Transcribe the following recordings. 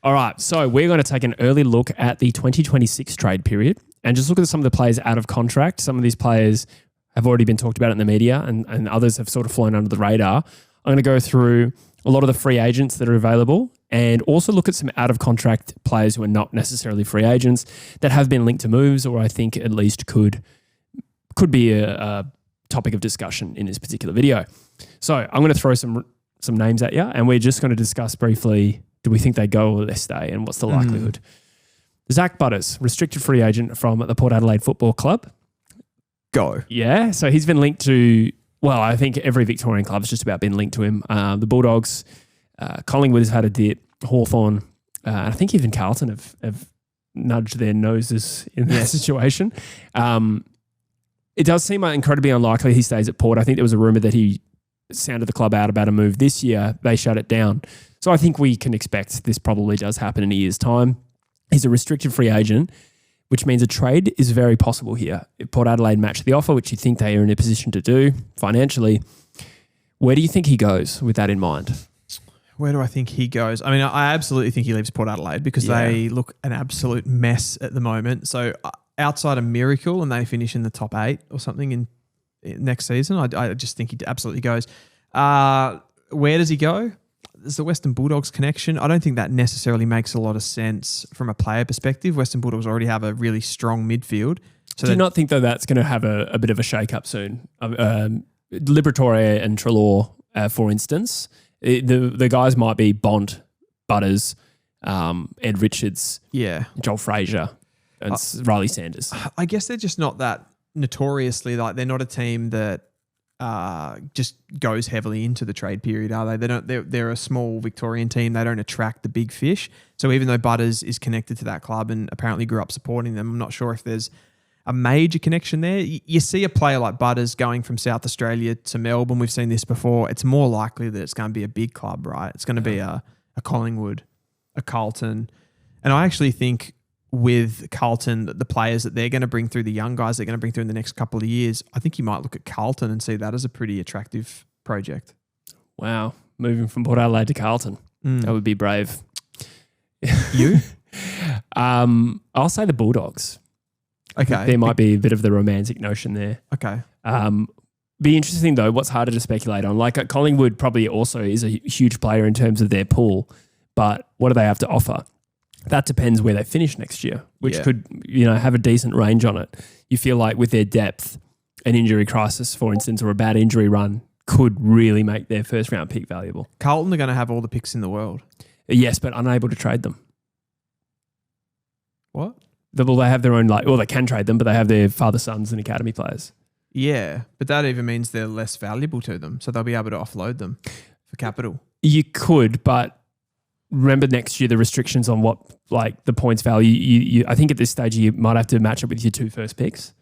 All right, so we're going to take an early look at the 2026 trade period and just look at some of the players out of contract. Some of these players have already been talked about in the media and others have sort of flown under the radar. I'm going to go through a lot of the free agents that are available and also look at some out of contract players who are not necessarily free agents that have been linked to moves or I think at least could be a topic of discussion in this particular video. So I'm going to throw some names at you and we're just going to discuss briefly, do we think they go or they stay and what's the likelihood? Zak Butters, restricted free agent from the Port Adelaide Football Club. Go. Yeah, so he's been linked to, well, I think every Victorian club has just about been linked to him. The Bulldogs, Collingwood has had a dip, Hawthorn, I think even Carlton have nudged their noses in that situation. It does seem incredibly unlikely he stays at Port. I think there was a rumour that he sounded the club out about a move this year. They shut it down. So I think we can expect this probably does happen in a year's time. He's a restricted free agent, which means a trade is very possible here. If Port Adelaide match the offer, which you think they are in a position to do financially, where do you think he goes with that in mind? Where do I think he goes? I mean, I absolutely think he leaves Port Adelaide because they look an absolute mess at the moment. So outside a miracle and they finish in the top 8 or something in next season, I just think he absolutely goes. Where does he go? There's the Western Bulldogs connection. I don't think that necessarily makes a lot of sense from a player perspective. Western Bulldogs already have a really strong midfield. So do you not think that that's going to have a bit of a shake-up soon? Liberatore and Treloar, for instance, the guys might be Bond, Butters, Ed Richards, Joel Freijah, and Rhylee Sanders. I guess they're just not that notoriously, like they're not a team that just goes heavily into the trade period, are they? They're a small Victorian team. They don't attract the big fish. So even though Butters is connected to that club and apparently grew up supporting them, I'm not sure if there's a major connection there. You see a player like Butters going from South Australia to Melbourne. We've seen this before. It's more likely that it's going to be a big club, right? It's going to be a Collingwood, a Carlton. And I actually think with Carlton, the players that they're going to bring through, the young guys they're going to bring through in the next couple of years, I think you might look at Carlton and see that as a pretty attractive project. Wow. Moving from Port Adelaide to Carlton. That would be brave. You? I'll say the Bulldogs. Okay. There might be a bit of the romantic notion there. Okay. Be interesting though, what's harder to speculate on? Like Collingwood probably also is a huge player in terms of their pool, but what do they have to offer? That depends where they finish next year, which could, have a decent range on it. You feel like with their depth, an injury crisis, for instance, or a bad injury run could really make their first round pick valuable. Carlton are going to have all the picks in the world. Yes, but unable to trade them. What? Well, they have their own, they can trade them, but they have their father, sons and academy players. Yeah, but that even means they're less valuable to them, so they'll be able to offload them for capital. You could, but remember next year the restrictions on what, the points value. I think at this stage you might have to match it with your 2 first picks.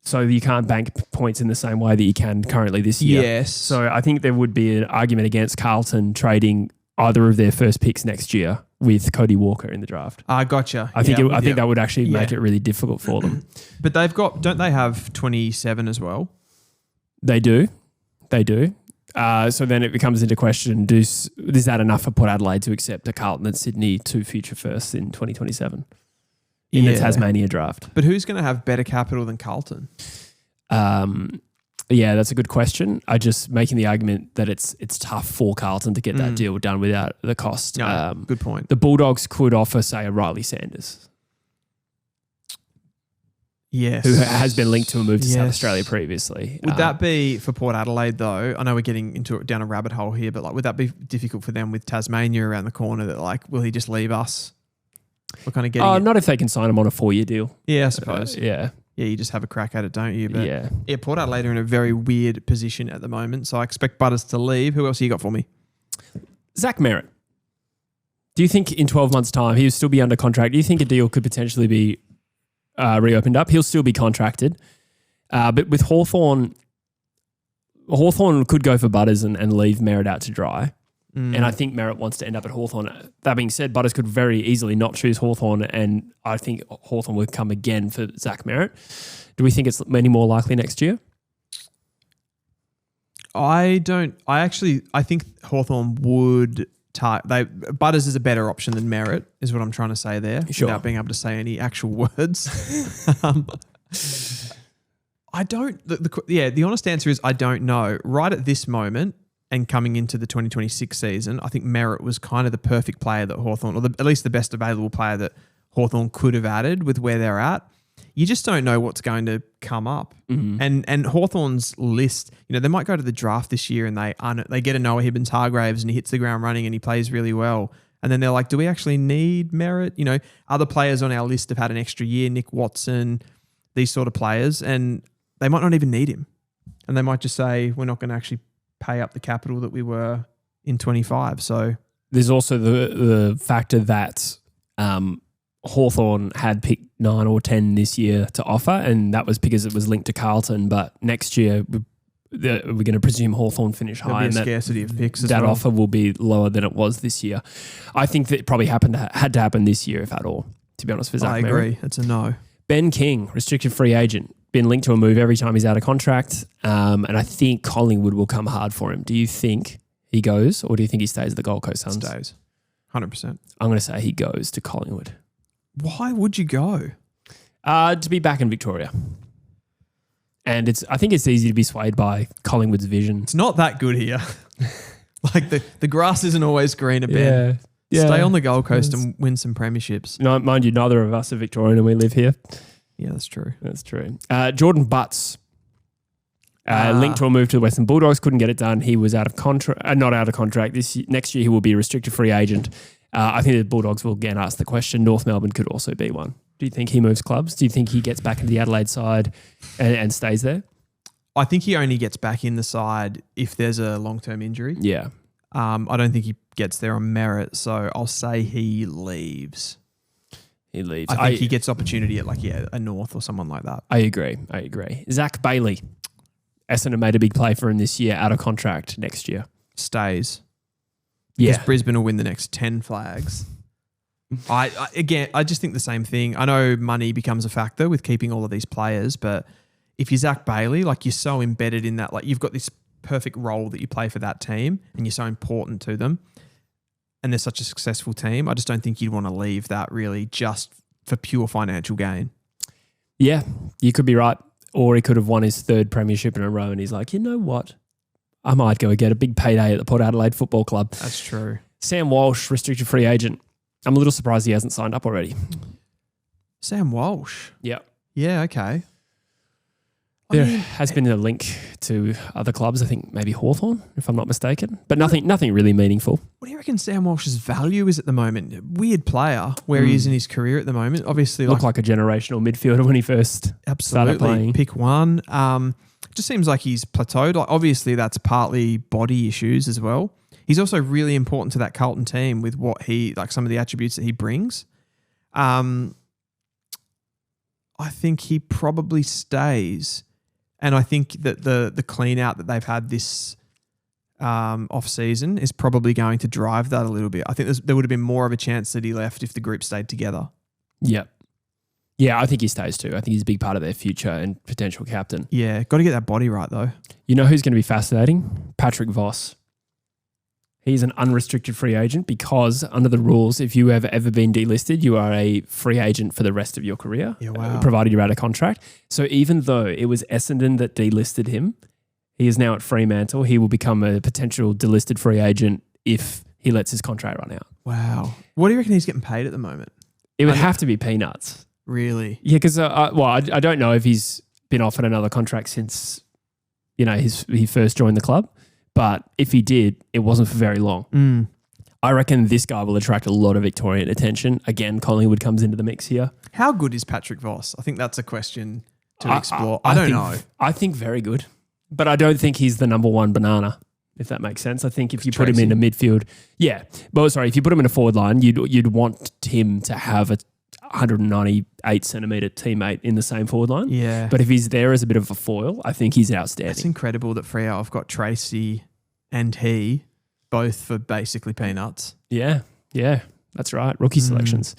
So you can't bank points in the same way that you can currently this year. Yes. So I think there would be an argument against Carlton trading either of their first picks next year with Cody Walker in the draft. Gotcha. I think that would actually make it really difficult for them. But don't they have 27 as well? They do. So then it becomes into question, is that enough for Port Adelaide to accept a Carlton and Sydney 2 future firsts in 2027 in the Tasmania draft? But who's going to have better capital than Carlton? Yeah, that's a good question. I just making the argument that it's tough for Carlton to get that deal done without the cost. No, good point. The Bulldogs could offer, say, a Rhylee Sanders. Yes. Who has been linked to a move to South Australia previously. Would that be for Port Adelaide though? I know we're getting down a rabbit hole here, but would that be difficult for them with Tasmania around the corner that will he just leave us? We're kind of getting not if they can sign him on a 4-year deal. Yeah, I suppose. Yeah, you just have a crack at it, don't you? But yeah, Port Adelaide are in a very weird position at the moment, so I expect Butters to leave. Who else have you got for me? Zach Merrett. Do you think in 12 months' time he'll still be under contract? Do you think a deal could potentially be reopened up? He'll still be contracted. But with Hawthorn could go for Butters and leave Merrett out to dry. And I think Merrett wants to end up at Hawthorn. That being said, Butters could very easily not choose Hawthorn, and I think Hawthorn would come again for Zach Merrett. Do we think it's any more likely next year? I think Hawthorn would Butters is a better option than Merrett, is what I'm trying to say there, without being able to say any actual words. I don't. The honest answer is I don't know. Right at this moment, and coming into the 2026 season, I think Merrett was kind of the perfect player that Hawthorn, or at least the best available player that Hawthorn could have added with where they're at. You just don't know what's going to come up. Mm-hmm. And Hawthorn's list, they might go to the draft this year and they get a Noah Hibbins-Hargraves and he hits the ground running and he plays really well. And then they're like, do we actually need Merrett? Other players on our list have had an extra year, Nick Watson, these sort of players, and they might not even need him. And they might just say, we're not going to actually pay up the capital that we were in 25. So there's also the factor that Hawthorn had picked 9 or 10 this year to offer, and that was because it was linked to Carlton. But next year, we're going to presume Hawthorn finish high. There'll be a scarcity of picks as that well. offer will be lower than it was this year. I think that it probably had to happen this year, if at all, to be honest, for Zach I agree. Merrett. It's a no. Ben King, restricted free agent, been linked to a move every time he's out of contract, and I think Collingwood will come hard for him. Do you think he goes, or do you think he stays at the Gold Coast Suns? Stays. 100%. I'm going to say he goes to Collingwood. Why would you go? To be back in Victoria. And I think it's easy to be swayed by Collingwood's vision. It's not that good here. Like the grass isn't always greener, Ben. Yeah. Stay on the Gold Coast and win some premierships. No, mind you, neither of us are Victorian and we live here. Yeah, that's true. That's true. Jordan Butts, linked to a move to the Western Bulldogs, couldn't get it done. He was out of contract, not out of contract. Next year he will be a restricted free agent. I think the Bulldogs will again ask the question. North Melbourne could also be one. Do you think he moves clubs? Do you think he gets back into the Adelaide side and stays there? I think he only gets back in the side if there's a long-term injury. Yeah. I don't think he gets there on merit, so I'll say he leaves. He leaves. I think he gets opportunity at a North or someone like that. I agree. Zac Bailey. Essendon made a big play for him this year, out of contract next year. Stays. Yeah. Because Brisbane will win the next 10 flags. I just think the same thing. I know money becomes a factor with keeping all of these players, but if you're Zac Bailey, you're so embedded in that, you've got this perfect role that you play for that team and you're so important to them and they're such a successful team, I just don't think you'd want to leave that really just for pure financial gain. Yeah, you could be right. Or he could have won his 3rd premiership in a row and he's like, you know what? I might go get a big payday at the Port Adelaide Football Club. That's true. Sam Walsh, restricted free agent. I'm a little surprised he hasn't signed up already. Sam Walsh? Yeah. Yeah, okay. There has been a link to other clubs, I think maybe Hawthorn, if I'm not mistaken, but nothing really meaningful. What do you reckon Sam Walsh's value is at the moment? Weird player where he is in his career at the moment. Obviously, looked like a generational midfielder when he first started playing. Pick one. Just seems like he's plateaued. Obviously, that's partly body issues as well. He's also really important to that Carlton team with what some of the attributes that he brings. I think he probably stays. And I think that the clean out that they've had this off season is probably going to drive that a little bit. I think there would have been more of a chance that he left if the group stayed together. Yeah. Yeah, I think he stays too. I think he's a big part of their future and potential captain. Yeah, got to get that body right though. You know who's going to be fascinating? Patrick Voss. He's an unrestricted free agent because under the rules, if you have ever been delisted, you are a free agent for the rest of your career, provided you're out of contract. So even though it was Essendon that delisted him, he is now at Fremantle. He will become a potential delisted free agent if he lets his contract run out. Wow. What do you reckon he's getting paid at the moment? It would have to be peanuts. Really? Yeah, because I don't know if he's been offered another contract since he first joined the club. But if he did, it wasn't for very long. I reckon this guy will attract a lot of Victorian attention. Again, Collingwood comes into the mix here. How good is Patrick Voss? I think that's a question to explore. I don't know. I think very good. But I don't think he's the number one banana, if that makes sense. I think if you put him in a midfield, if you put him in a forward line, you'd want him to have a 198 centimetre teammate in the same forward line. Yeah. But if he's there as a bit of a foil, I think he's outstanding. It's incredible that Freijah have got Tracy and he both for basically peanuts. Yeah, that's right. Rookie selections.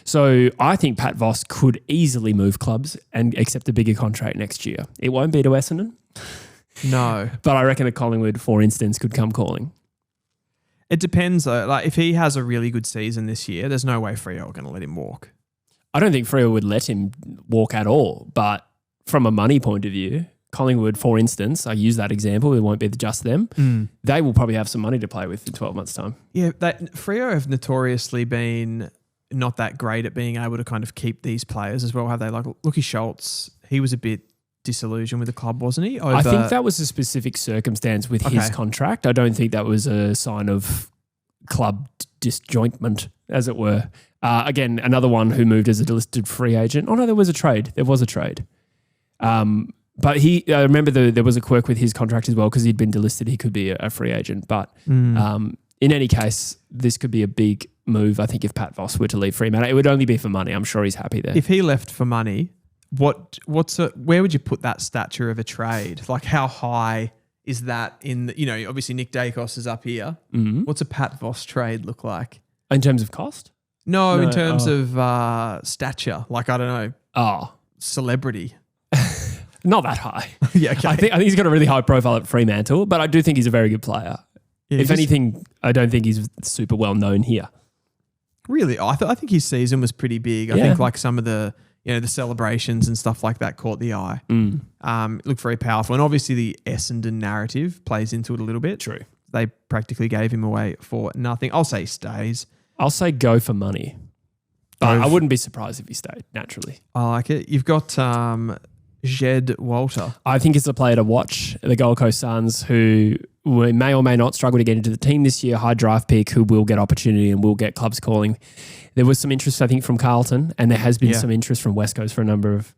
So I think Pat Voss could easily move clubs and accept a bigger contract next year. It won't be to Essendon. No. But I reckon that Collingwood, for instance, could come calling. It depends though. Like if he has a really good season this year, there's no way Freo are going to let him walk. I don't think Freo would let him walk at all. But from a money point of view, Collingwood, for instance, I use that example, it won't be just them. They will probably have some money to play with in 12 months' time. Yeah, Freo have notoriously been not that great at being able to kind of keep these players as well, have they? Like Lukey Schultz, he was a bit disillusioned with the club, wasn't he? I think that was a specific circumstance with his contract. I don't think that was a sign of club disjointment, as it were. Again, another one who moved as a delisted free agent. Oh, no, there was a trade. But I remember there was a quirk with his contract as well because he'd been delisted. He could be a free agent. But in any case, this could be a big move, I think, if Pat Voss were to leave Fremantle. It would only be for money. I'm sure he's happy there. If he left for money, where would you put that stature of a trade? Like how high is that in obviously Nick Dacos is up here. What's a Pat Voss trade look like? In terms of cost? No, in terms of stature. Like, I don't know. Celebrity. Not that high. Yeah, okay. I think he's got a really high profile at Fremantle, but I do think he's a very good player. Yeah, if anything, I don't think he's super well known here. Really? I think his season was pretty big. I think like some of the the celebrations and stuff like that caught the eye. It looked very powerful. And obviously the Essendon narrative plays into it a little bit. True. They practically gave him away for nothing. I'll say he stays. I'll say go for money. But I wouldn't be surprised if he stayed, naturally. I like it. You've got Jed Walter. I think it's a player to watch. The Gold Coast Suns, who may or may not struggle to get into the team this year, high draft pick, who will get opportunity and will get clubs calling. There was some interest, I think, from Carlton, and there has been some interest from West Coast for a number of,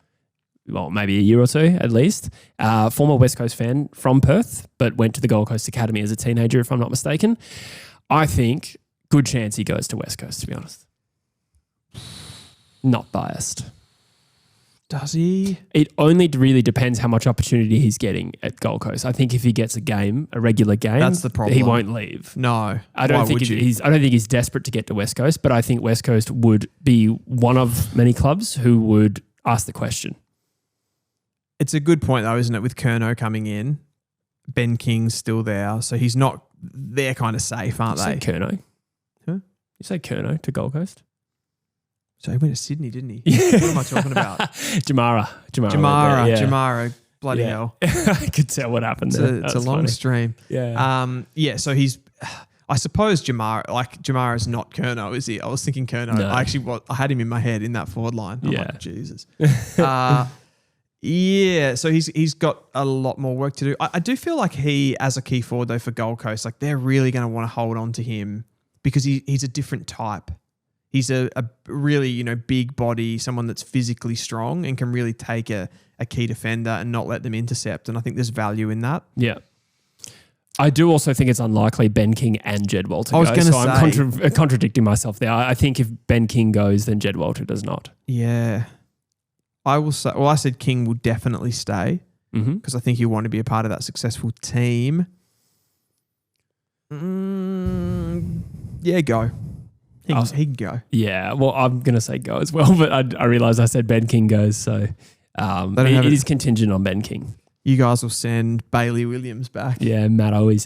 maybe a year or two at least. Former West Coast fan from Perth, but went to the Gold Coast Academy as a teenager, if I'm not mistaken. I think good chance he goes to West Coast, to be honest. Not biased. Does he? It only really depends how much opportunity he's getting at Gold Coast. I think if he gets a regular game, that's the problem. He won't leave. No, I don't think he's desperate to get to West Coast, but I think West Coast would be one of many clubs who would ask the question. It's a good point though, isn't it? With Curnow coming in, Ben King's still there, so he's not. They're kind of safe, aren't they? You say Curnow? Huh? You say Curnow to Gold Coast? So he went to Sydney, didn't he? What am I talking about? Jamara. Bloody hell. I could tell what happened there. It's a long stream. Yeah. So he's, I suppose Jamara's not Curnow, is he? I was thinking Curnow. No. I had him in my head in that forward line. I'm like, Jesus. So he's got a lot more work to do. I do feel like he, as a key forward though for Gold Coast, like they're really going to want to hold on to him because he's a different type. He's a really, big body, someone that's physically strong and can really take a key defender and not let them intercept. And I think there's value in that. Yeah. I do also think it's unlikely Ben King and Jed Walter go. I'm contradicting myself there. I think if Ben King goes, then Jed Walter does not. Yeah. I will say, I said King will definitely stay because I think he'll want to be a part of that successful team. Yeah, go. He can go. Yeah, well, I'm going to say go as well, but I realised I said Ben King goes, so it is contingent on Ben King. You guys will send Bailey Williams back. Yeah, Matt always.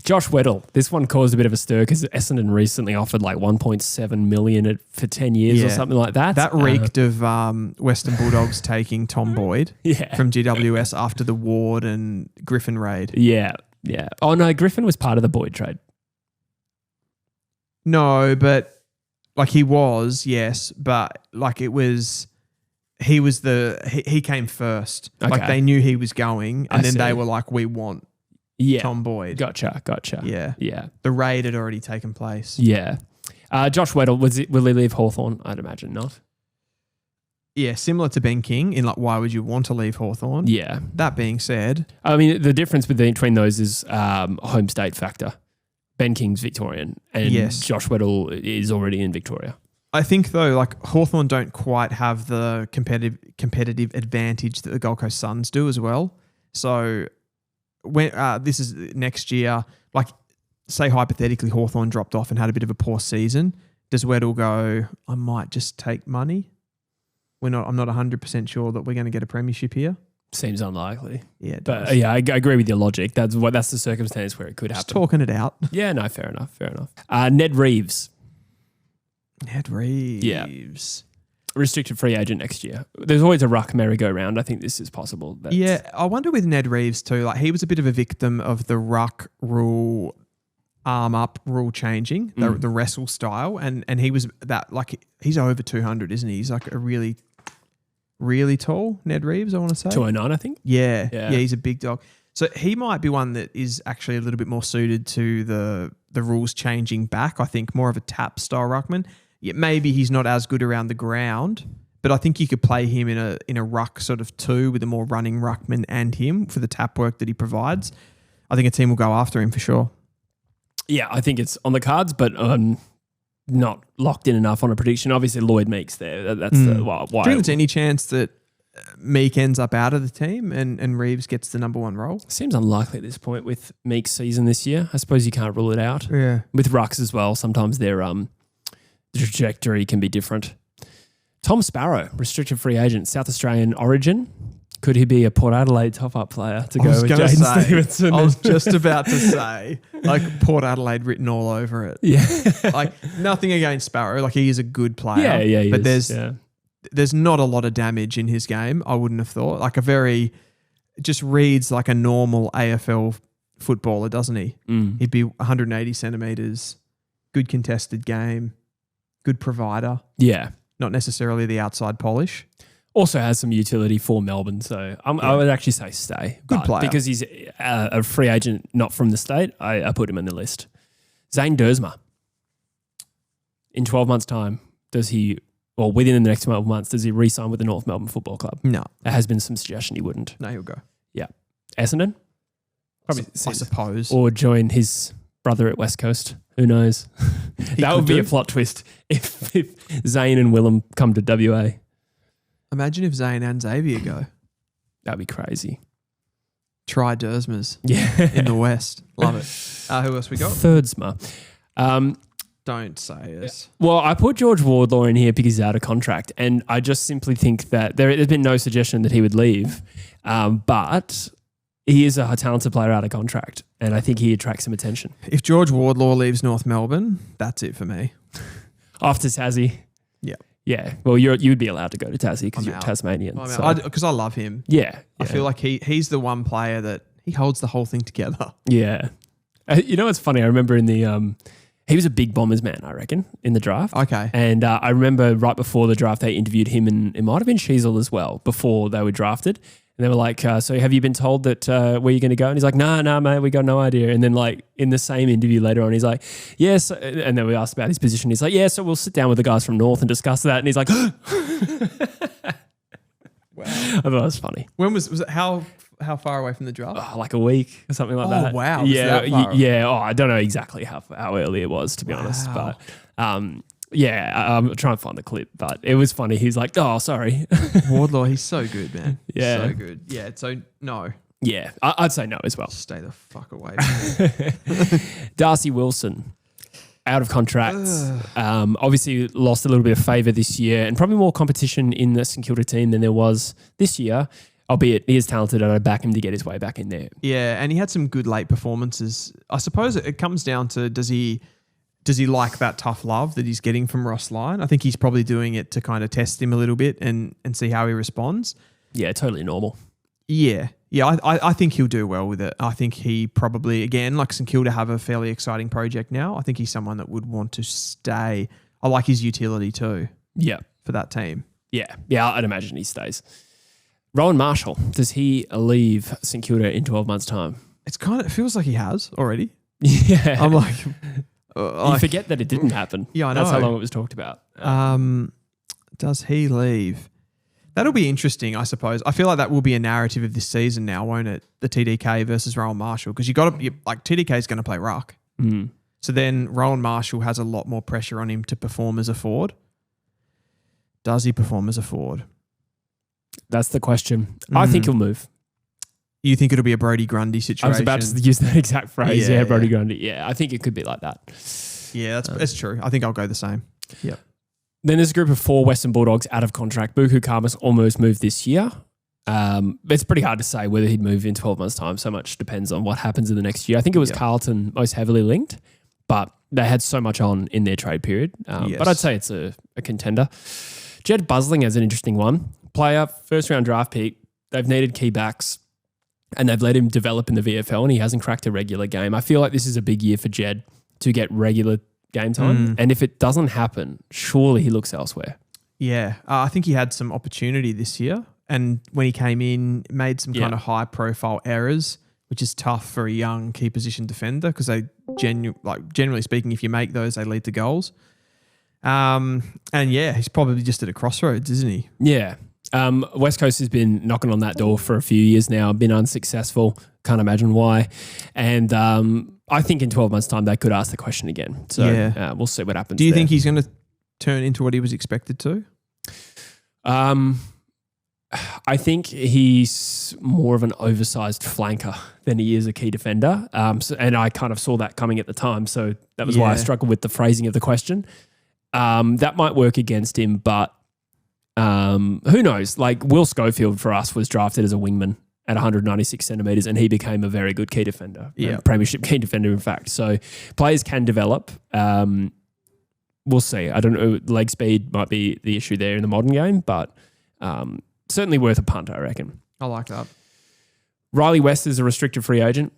Josh Weddle. This one caused a bit of a stir because Essendon recently offered like $1.7 million for 10 years or something like that. That reeked of Western Bulldogs taking Tom Boyd from GWS after the Ward and Griffin raid. Yeah. Oh, no, Griffin was part of the Boyd trade. No, but like he was, yes, but like it was, he came first. Okay. Like they knew he was going and then they were like, we want Tom Boyd. Gotcha. Yeah. The raid had already taken place. Yeah. Josh Weddle, will he leave Hawthorn? I'd imagine not. Yeah, similar to Ben King in like, why would you want to leave Hawthorn? Yeah. That being said. I mean, the difference between those is home state factor. Ben King's Victorian and Josh Weddle is already in Victoria. I think though, like Hawthorn don't quite have the competitive advantage that the Gold Coast Suns do as well. So when this is next year, like say hypothetically Hawthorn dropped off and had a bit of a poor season, does Weddle go, I might just take money? I'm not 100% sure that we're going to get a premiership here. Seems unlikely. Yeah, it But does. yeah, I agree with your logic. That's the circumstance where it could Just happen. talking it out. Yeah, no, fair enough. Ned Reeves, Ned Reeves. restricted free agent next year. There's always a ruck merry-go-round. I think this is possible. Yeah, I wonder with Ned Reeves too. Like he was a bit of a victim of the ruck rule, arm up rule changing, the wrestle style, and he was that like he's over 200, isn't he? He's like a really, really tall Ned Reeves. I want to say 209, I think. Yeah, he's a big dog. So he might be one that is actually a little bit more suited to the rules changing back. I think more of a tap style ruckman. Yeah, maybe he's not as good around the ground, but I think you could play him in a ruck sort of two with a more running ruckman and him for the tap work that he provides. I think a team will go after him for sure. Yeah, I think it's on the cards, but not locked in enough on a prediction. Obviously, Lloyd Meeks there. That's why. Do you think there's any chance that Meek ends up out of the team and Reeves gets the number one role? Seems unlikely at this point with Meeks' season this year. I suppose you can't rule it out. Yeah. With rucks as well, sometimes their the trajectory can be different. Tom Sparrow, restricted free agent, South Australian origin. Could he be a Port Adelaide top-up player to go with Jaden Stevenson? I was just about to say, like Port Adelaide written all over it. Yeah. Like nothing against Sparrow. Like he is a good player. Yeah, but there's not a lot of damage in his game, I wouldn't have thought. Like just reads like a normal AFL footballer, doesn't he? He'd be 180 centimetres, good contested game, good provider. Yeah. Not necessarily the outside polish. Also has some utility for Melbourne, so I would actually say stay. Good player. Because he's a free agent not from the state, I put him in the list. Zane Duursma. In 12 months' time, within the next 12 months, does he re-sign with the North Melbourne Football Club? No. There has been some suggestion he wouldn't. No, he'll go. Yeah. Essendon? Probably, I suppose. Or join his brother at West Coast. Who knows? That would be a plot twist if Zane and Willem come to WA. Imagine if Zane and Xavier go. That'd be crazy. Try Duursmas in the West. Love it. Who else we got? Thirdsma. Don't say it. Well, I put George Wardlaw in here because he's out of contract, and I just simply think that there's been no suggestion that he would leave, but he is a talented player out of contract, and I think he attracts some attention. If George Wardlaw leaves North Melbourne, that's it for me. After Tassie. Yeah. Yeah. Well, you'd be allowed to go to Tassie because you're Tasmanian. Because I love him. Yeah. I feel like he's the one player that he holds the whole thing together. Yeah. You know what's funny? I remember in the he was a big Bombers man, I reckon, in the draft. Okay. And I remember right before the draft, they interviewed him, and it might have been Sheasel as well, before they were drafted. And they were like, so have you been told that where you're going to go? And he's like, nah, mate, we got no idea. And then like in the same interview later on, he's like, yes. And then we asked about his position. He's like, yeah, so we'll sit down with the guys from North and discuss that. And he's like, wow. I thought it was funny. When was it? How far away from the draft? Oh, like a week or something like that. Oh, wow. Yeah. Yeah. Oh, I don't know exactly how early it was, to be honest. But yeah, I'm trying to find the clip, but it was funny. He's like, oh, sorry. Wardlaw, he's so good, man. Yeah. So good. Yeah, so no. Yeah, I'd say no as well. Stay the fuck away from me. Darcy Wilson, out of contract. Obviously lost a little bit of favour this year and probably more competition in the St Kilda team than there was this year, albeit he is talented and I'd back him to get his way back in there. Yeah, and he had some good late performances. I suppose it comes down to does he like that tough love that he's getting from Ross Lyon? I think he's probably doing it to kind of test him a little bit and see how he responds. Yeah, totally normal. Yeah. Yeah, I think he'll do well with it. I think he probably, again, like St Kilda have a fairly exciting project now. I think he's someone that would want to stay. I like his utility too. Yeah. For that team. Yeah. Yeah, I'd imagine he stays. Rowan Marshall, does he leave St Kilda in 12 months' time? It feels like he has already. Yeah. I'm like... you forget that it didn't happen. Yeah, I know. That's how long it was talked about. Does he leave? That'll be interesting, I suppose. I feel like that will be a narrative of this season now, won't it? The TDK versus Rowan Marshall. Because TDK is going to play ruck. Mm. So then Rowan Marshall has a lot more pressure on him to perform as a forward. Does he perform as a forward? That's the question. I think he'll move. You think it'll be a Brody Grundy situation? I was about to use that exact phrase. Yeah, Brody Grundy. Yeah, I think it could be like that. Yeah, that's true. I think I'll go the same. Yep. Then there's a group of 4 Western Bulldogs out of contract. Buku Khamis almost moved this year. It's pretty hard to say whether he'd move in 12 months' time. So much depends on what happens in the next year. I think it was Carlton most heavily linked, but they had so much on in their trade period. But I'd say it's a contender. Jedd Busslinger is an interesting one. Player, first-round draft pick. They've needed key backs, and they've let him develop in the VFL, and he hasn't cracked a regular game. I feel like this is a big year for Jed to get regular game time. And if it doesn't happen, surely he looks elsewhere. Yeah. I think he had some opportunity this year. And when he came in, made some kind of high-profile errors, which is tough for a young key position defender because they generally speaking, if you make those, they lead to goals. And he's probably just at a crossroads, isn't he? Yeah. West Coast has been knocking on that door for a few years now, been unsuccessful. Can't imagine why. And I think in 12 months' time, they could ask the question again. So we'll see what happens. Do you think he's going to turn into what he was expected to? I think he's more of an oversized flanker than he is a key defender. And I kind of saw that coming at the time. So that was why I struggled with the phrasing of the question. That might work against him, but who knows? Like Will Schofield for us was drafted as a wingman at 196 centimetres and he became a very good key defender. Yeah. Premiership key defender, in fact. So players can develop. We'll see. I don't know. Leg speed might be the issue there in the modern game, but certainly worth a punt, I reckon. I like that. Rhylee West is a restricted free agent.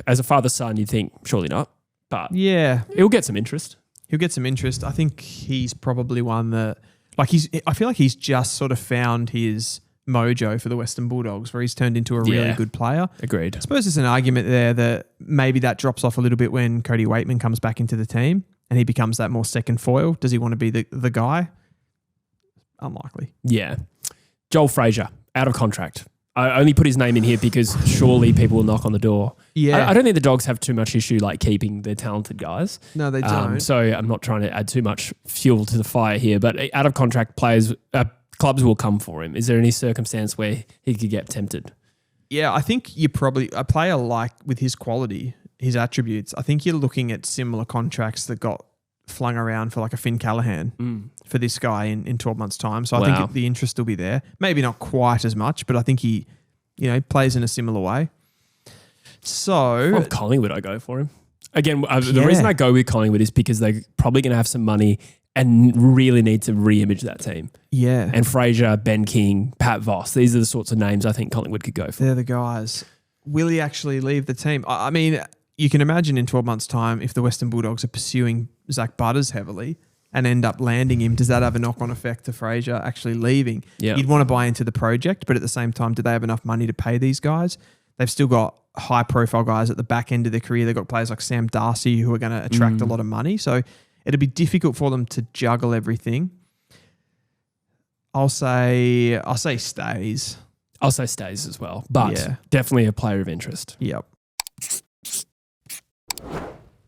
As a father's son, you'd think surely not, but he'll get some interest. He'll get some interest. I think he's probably one that, I feel like he's just sort of found his mojo for the Western Bulldogs, where he's turned into a really good player. Agreed. I suppose there's an argument there that maybe that drops off a little bit when Cody Waitman comes back into the team and he becomes that more second foil. Does he want to be the guy? Unlikely. Yeah. Joel Freijah, out of contract. I only put his name in here because surely people will knock on the door. Yeah. I don't think the Dogs have too much issue keeping their talented guys. No, they don't. So I'm not trying to add too much fuel to the fire here, but out of contract players, clubs will come for him. Is there any circumstance where he could get tempted? Yeah, I think you probably, a player with his quality, his attributes, I think you're looking at similar contracts that got flung around for a Finn Callahan for this guy in 12 months' time. So I think the interest will be there. Maybe not quite as much, but I think he, plays in a similar way. So From Collingwood, I go for him. Again, the reason I go with Collingwood is because they're probably going to have some money and really need to re-image that team. Yeah. And Freijah, Ben King, Pat Voss, these are the sorts of names I think Collingwood could go for. They're the guys. Will he actually leave the team? I mean, you can imagine in 12 months' time, if the Western Bulldogs are pursuing Zak Butters heavily and end up landing him, does that have a knock-on effect to Freijah actually leaving? Yeah. You'd want to buy into the project, but at the same time, do they have enough money to pay these guys? They've still got high-profile guys at the back end of their career. They've got players like Sam Darcy who are going to attract a lot of money. So it'd be difficult for them to juggle everything. I'll say stays. I'll say stays as well, but definitely a player of interest. Yep.